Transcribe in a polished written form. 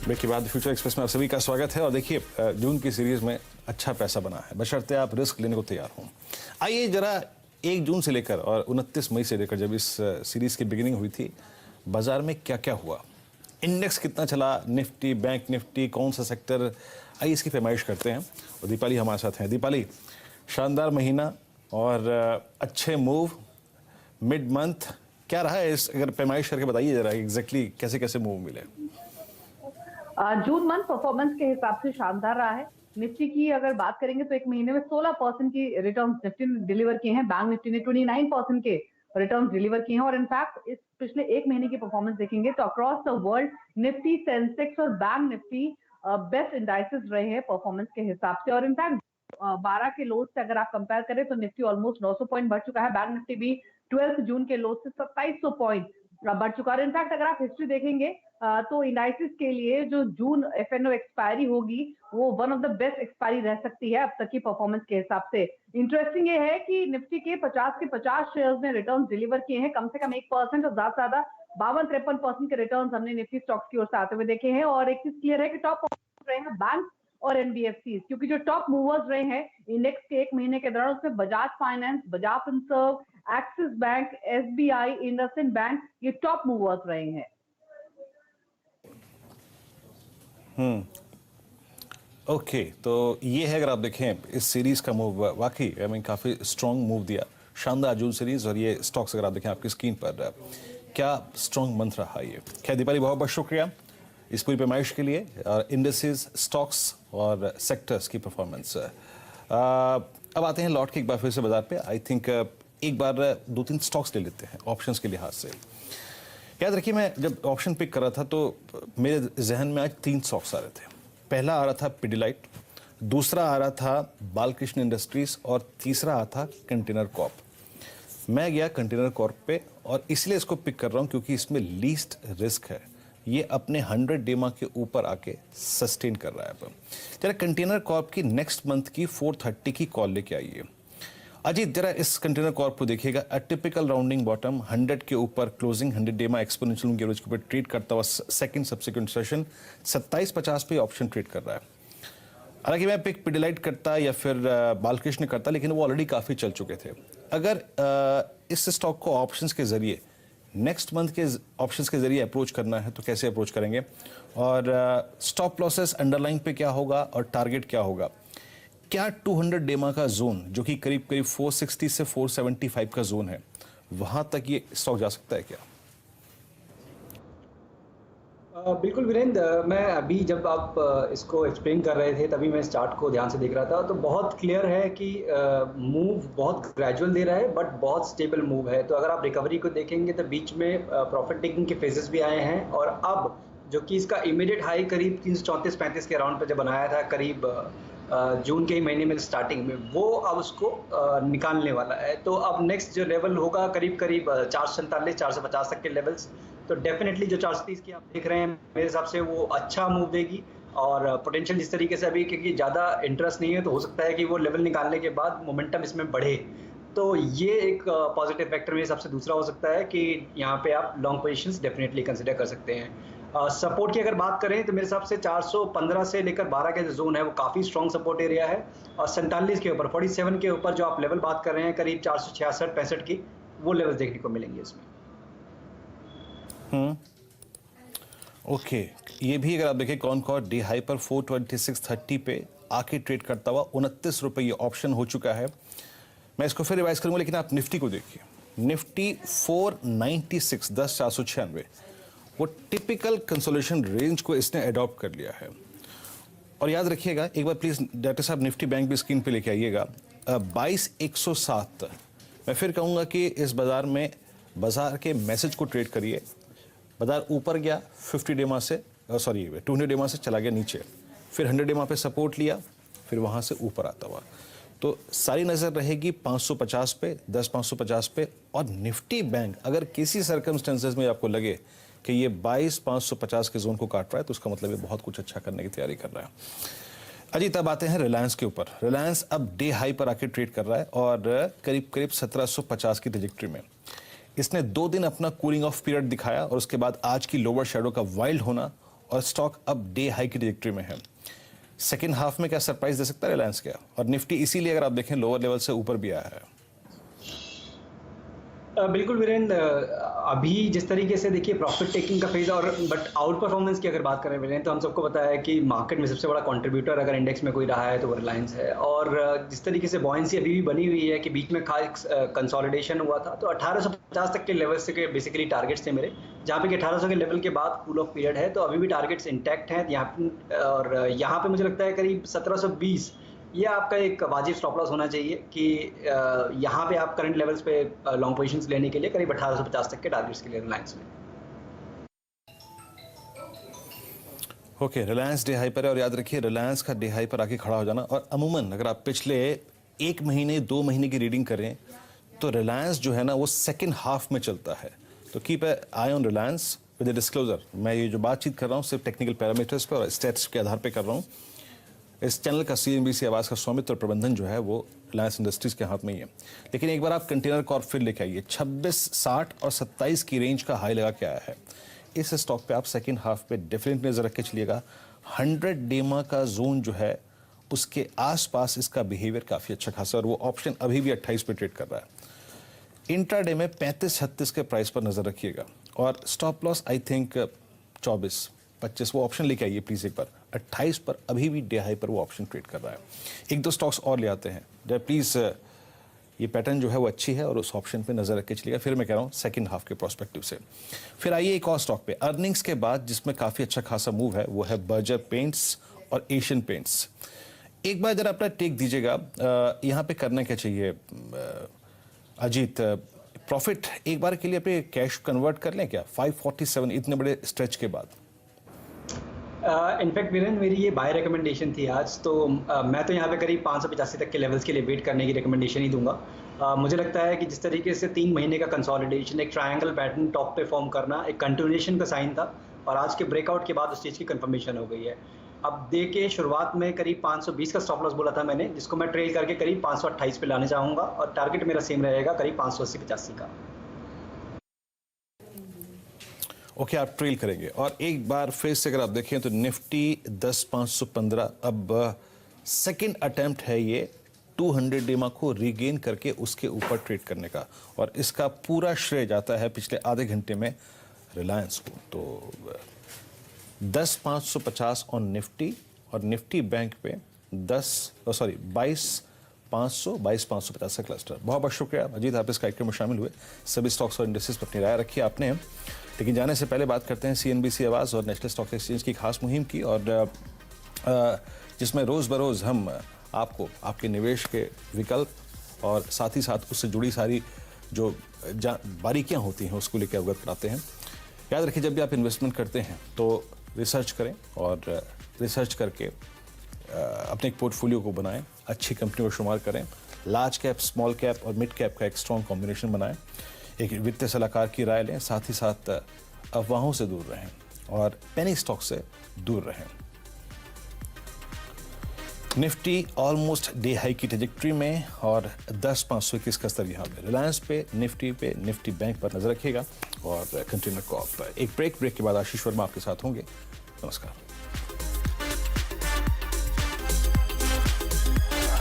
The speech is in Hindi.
ब्रेक के बाद फ्यूचर एक्सप्रेस में आप सभी का स्वागत है। और देखिए, जून की सीरीज में अच्छा पैसा बना है, बशर्ते आप रिस्क लेने को तैयार हों। आइए जरा 1 जून से लेकर और 29 मई से लेकर जब इस सीरीज की बिगिनिंग हुई थी, बाजार में क्या क्या हुआ, इंडेक्स कितना चला, निफ्टी, बैंक निफ्टी, कौन सा सेक्टर, आइए इसकी पैमाइश करते हैं। और दीपाली हमारे साथ हैं। दीपाली, शानदार महीना और अच्छे मूव मिड मंथ क्या रहा है, इस अगर पैमाइश करके बताइए जरा एग्जैक्टली कैसे कैसे मूव मिले। जून मंथ परफॉर्मेंस के हिसाब से शानदार रहा है। निफ्टी की अगर बात करेंगे तो एक महीने में 16% की रिटर्न्स निफ्टी ने डिलीवर किए हैं। बैंक निफ्टी ने 29% के रिटर्न्स डिलीवर किए हैं। और इनफैक्ट इस पिछले एक महीने की परफॉर्मेंस देखेंगे तो across the world Nifty, Sensex और बैंक निफ्टी बेस्ट इंडाइसेस रहे हैं परफॉर्मेंस के हिसाब से। और इनफैक्ट 12 के लोज से अगर आप कंपेयर करें तो निफ्टी ऑलमोस्ट 900 पॉइंट बढ़ चुका है। बैंक निफ्टी भी 12 जून के लोज से 2700 पॉइंट बढ़ चुका है। इनफैक्ट अगर आप हिस्ट्री देखेंगे तो इंडाइसिस के लिए जो जून एफएनओ एक्सपायरी होगी वो one of the best expiry रह सकती है अब तक की परफॉर्मेंस के हिसाब से। इंटरेस्टिंग ये है कि निफ्टी के 50 के 50 शेयर्स ने रिटर्न डिलीवर किए हैं, कम से कम 1% और ज्यादा से ज्यादा 52-53% के रिटर्न हमने निफ्टी स्टॉक्स की ओर से आते हुए देखे हैं। और एक चीज क्लियर है कि टॉप रहे हैं बैंक और एनबीएफसी, क्योंकि जो टॉप मूवर्स रहे हैं इंडेक्स के एक महीने के दौरान उसमें Bajaj finance, Bajaj Finserv, axis bank, SBI, IndusInd bank, ये टॉप मूवर्स रहे हैं। ओके, तो ये है, अगर आप देखें इस सीरीज का मूव वाकई काफ़ी स्ट्रॉन्ग मूव दिया, शानदार जून सीरीज। और ये स्टॉक्स अगर आप देखें आपकी स्क्रीन पर, क्या स्ट्रॉन्ग मंथ रहा ये। खैर दीपाली, बहुत बहुत शुक्रिया इस पूरी पैमाइश के लिए, इंडेसेस, स्टॉक्स और सेक्टर्स की परफॉर्मेंस। अब आते हैं लौट के एक बार फिर से बाजार पे। आई थिंक एक बार 2-3 स्टॉक्स ले लेते हैं ऑप्शंस के लिहाज से। याद रखिए, मैं जब ऑप्शन पिक कर रहा था तो मेरे जहन में आज 3 स्टॉक्स आ रहे थे। पहला आ रहा था पिडिलाइट, दूसरा आ रहा था बालकृष्ण इंडस्ट्रीज और तीसरा आ था कंटेनर कॉर्प। मैं गया कंटेनर कॉर्प पे और इसलिए इसको पिक कर रहा हूँ क्योंकि इसमें लीस्ट रिस्क है। ये अपने 100 डेमा के ऊपर आके सस्टेन कर रहा है। अब जरा कंटेनर कॉर्प की नेक्स्ट मंथ की 430 की कॉल लेके आइए। अजीत, जरा इस कंटेनर कॉर्प को देखिएगा, अ टिपिकल राउंडिंग बॉटम 100 के ऊपर क्लोजिंग, 100 डेमा एक्सपोनेंशियल एवरेज के ऊपर ट्रेड करता हुआ सेकंड सब्सिक्वेंट सेशन 2750 पे ऑप्शन ट्रेड कर रहा है। हालांकि मैं पिक पिडिलाइट करता या फिर बालकृष्ण करता, लेकिन वो ऑलरेडी काफ़ी चल चुके थे। अगर इस स्टॉक को ऑप्शंस के जरिए नेक्स्ट मंथ के ऑप्शंस के जरिए अप्रोच करना है तो कैसे अप्रोच करेंगे, और स्टॉप लॉसेस अंडरलाइन पे क्या होगा और टारगेट क्या होगा, क्या 200 डेमा का जोन जो कि करीब करीब 460 से 475 का जोन है, वहां तक ये स्टॉक जा सकता है क्या? बिल्कुल वीरेंद्र, मैं अभी जब आप इसको एक्सप्लेन कर रहे थे तभी मैं इस चार्ट को ध्यान से देख रहा था, तो बहुत क्लियर है कि मूव बहुत ग्रेजुअल दे रहा है बट बहुत स्टेबल मूव है। तो अगर आप रिकवरी को देखेंगे तो बीच में प्रॉफिट टेकिंग के फेजेस भी आए हैं, और अब जो कि इसका इमीडिएट हाई करीब 334-35 के अराउंड पर जब बनाया था करीब जून के ही महीने में स्टार्टिंग में, वो अब उसको निकालने वाला है। तो अब नेक्स्ट जो लेवल होगा करीब करीब 447-450 तक के लेवल्स। तो डेफिनेटली जो 430 की आप देख रहे हैं मेरे हिसाब से वो अच्छा मूव देगी। और पोटेंशियल जिस तरीके से अभी, क्योंकि ज़्यादा इंटरेस्ट नहीं है, तो हो सकता है कि वो लेवल निकालने के बाद मोमेंटम इसमें बढ़े। तो ये एक पॉजिटिव फैक्टर मेरे हिसाब से दूसरा हो सकता है कि यहाँ पे आप लॉन्ग पोजीशंस डेफिनेटली कंसिडर कर सकते हैं। सपोर्ट की अगर बात करें तो मेरे हिसाब से 415 से लेकर 12 का जो जोन है वो काफ़ी स्ट्रॉन्ग सपोर्ट एरिया है। और 47 के ऊपर, 47 के ऊपर जो आप लेवल बात कर रहे हैं करीब 466-65 की, वो लेवल देखने को मिलेंगे इसमें। ओके, ये भी अगर आप देखें कॉनकॉर्ड डे हाई पर 426.30 पे आके ट्रेड करता हुआ 29 रुपये ये ऑप्शन हो चुका है। मैं इसको फिर रिवाइज करूंगा, लेकिन आप निफ्टी को देखिए, निफ्टी 496, 10,496, वो टिपिकल कंसोलिडेशन रेंज को इसने अडॉप्ट कर लिया है। और याद रखिएगा एक बार प्लीज डायरेक्टर साहब निफ्टी बैंक भी स्क्रीन पे लेके आइएगा, 22,107। मैं फिर कहूँगा कि इस बाजार में बाजार के मैसेज को ट्रेड करिए। बाजार ऊपर गया 50 डेमा से, 200 डेमा से चला गया नीचे, फिर 100 डेमा पे सपोर्ट लिया, फिर वहाँ से ऊपर आता हुआ। तो सारी नज़र रहेगी 550 पे, 10,550 पे। और निफ्टी बैंक अगर किसी सर्कमस्टेंसेस में आपको लगे कि ये 22,550 के जोन को काट रहा है तो उसका मतलब ये बहुत कुछ अच्छा करने की तैयारी कर रहा है। अजीत, अब आते हैं रिलायंस के ऊपर। रिलायंस अब डे हाई पर आके ट्रेड कर रहा है और करीब करीब 1750 की ट्रैजेक्टरी में। इसने 2 दिन अपना कूलिंग ऑफ पीरियड दिखाया और उसके बाद आज की लोअर शैडो का वाइल्ड होना और स्टॉक अब डे हाई की ट्रैजेक्टरी में है। सेकेंड हाफ में क्या सरप्राइज दे सकता है रिलायंस क्या? और निफ्टी इसीलिए अगर आप देखें लोअर लेवल से ऊपर भी आया है। बिल्कुल वीरेंद्र, अभी जिस तरीके से देखिए प्रॉफिट टेकिंग का फेज और बट आउट परफॉर्मेंस की अगर बात करें वीरेंद्र, तो हम सबको पता है कि मार्केट में सबसे बड़ा कंट्रीब्यूटर अगर इंडेक्स में कोई रहा है तो वो रिलायंस है। और जिस तरीके से बॉयंसी अभी भी बनी हुई है कि बीच में खास कंसोलिडेशन हुआ था, तो 1850 तक के लेवल से बेसिकली टारगेट्स थे मेरे, जहाँ पे कि 1800 के लेवल के बाद कूल ऑफ पीरियड है, तो अभी भी टारगेट्स इंटैक्ट हैं यहाँ पे मुझे लगता है करीब 1720 ये आपका एक वाजिब स्टॉप लॉस होना चाहिए कि यहाँ पे आप करंट लेवल्स पे लॉन्ग पोजीशंस लेने के लिए करीब 1850 तक के टारगेट्स के लिए रिलायंस में। ओके, रिलायंस डे हाई पर है और याद रखिए रिलायंस का डे हाई पर आके खड़ा हो जाना। और अमूमन अगर आप पिछले 1 महीने 2 महीने की रीडिंग करें तो रिलायंस जो है ना वो सेकेंड हाफ में चलता है। तो keep I on Reliance with the disclosure. मैं ये जो बातचीत कर रहा हूँ सिर्फ टेक्निकल पैरामीटर्स पर और स्टैट्स के आधार पर कर रहा हूँ। इस चैनल का CNBC आवाज़ का स्वामित्व और प्रबंधन जो है वो रिलायंस इंडस्ट्रीज के हाथ में ही है। लेकिन एक बार आप कंटेनर कॉर्प फिर लेके आइए, 26, 60 और 27 की रेंज का हाई लगा के आया है। इस स्टॉक पे आप सेकेंड हाफ पे डेफिनेटली नजर रख के चलिएगा। 100 डेमा का जोन जो है उसके आसपास इसका बिहेवियर काफ़ी अच्छा खासा, और वो ऑप्शन अभी भी 28 पे ट्रेड कर रहा है। इंट्राडे में 35-36 के प्राइस पर नजर रखिएगा और स्टॉप लॉस आई थिंक 24-25 वो ऑप्शन लेके आइए प्लीज एक बार। 28 पर अभी भी डे हाई पर वो ऑप्शन ट्रेड कर रहा है। 1-2 स्टॉक्स और ले आते हैं प्लीज। ये पैटर्न जो है वो अच्छी है और उस ऑप्शन पे नजर रख के चलिएगा। फिर मैं कह रहा हूँ सेकंड हाफ के प्रोस्पेक्टिव से। फिर आइए एक और स्टॉक पे अर्निंग्स के बाद जिसमें काफी अच्छा खासा मूव है, वो है बर्जर पेंट्स और एशियन पेंट्स। एक बार जरा अपना टेक दीजिएगा, यहाँ पे करना क्या चाहिए अजीत? प्रॉफिट एक बार के लिए अपने कैश कन्वर्ट कर लें क्या 547 इतने बड़े स्ट्रेच के बाद? इनफैक्ट वीरेंद्र, मेरी ये बाय रिकमेंडेशन थी आज, तो मैं तो यहाँ पे करीब 585 तक के लेवल्स के लिए वेट करने की रिकमेंडेशन ही दूंगा। मुझे लगता है कि जिस तरीके से 3 महीने का कंसोलिडेशन, एक ट्रायंगल पैटर्न टॉप पे फॉर्म करना एक कंटिन्यूएशन का साइन था, और आज के ब्रेकआउट के बाद उस चीज़ की कंफर्मेशन हो गई है। अब दे के शुरुआत में करीब 520 का स्टॉप लॉस बोला था मैंने, जिसको मैं ट्रेल करके करीब 528 पे लाने चाहूँगा, और टारगेट मेरा सेम रहेगा करीब 580-85 का। ओके, आप ट्रेल करेंगे। और एक बार फिर से अगर आप देखें तो निफ्टी 10,515 अब सेकंड अटेम्प्ट है ये 200 डेमा को रीगेन करके उसके ऊपर ट्रेड करने का, और इसका पूरा श्रेय जाता है पिछले आधे घंटे में रिलायंस को। तो 10,550 ऑन निफ्टी, और निफ्टी बैंक पे 22,550 का क्लस्टर। बहुत बहुत शुक्रिया अजीत, आप इस कार्यक्रम में शामिल हुए। सभी स्टॉक्स और इंडेक्सेस पर अपनी राय रखी आपने। लेकिन जाने से पहले बात करते हैं CNBC आवाज़ और नेशनल स्टॉक एक्सचेंज की खास मुहिम की, और जिसमें रोज़ बरोज़ हम आपको आपके निवेश के विकल्प और साथ ही साथ उससे जुड़ी सारी जो बारीकियां होती हैं उसको लेकर अवगत कराते हैं। याद रखिए, जब भी आप इन्वेस्टमेंट करते हैं तो रिसर्च करें, और रिसर्च करके अपने एक पोर्टफोलियो को बनाएं, अच्छी कंपनी को शुमार करें, लार्ज कैप, स्मॉल कैप और मिड कैप का एक स्ट्रॉन्ग कॉम्बिनेशन बनाएं, एक वित्तीय सलाहकार की राय लें, साथ ही साथ अफवाहों से दूर रहें और पेनी स्टॉक से दूर रहें। निफ्टी ऑलमोस्ट डे हाई की ट्रैजेक्टरी में और 10,521 का स्तर यहाँ पे। रिलायंस पे, निफ्टी बैंक पर नजर रखिएगा और कंटेनर कॉर्प। एक ब्रेक के बाद आशीष वर्मा आपके साथ होंगे। नमस्कार।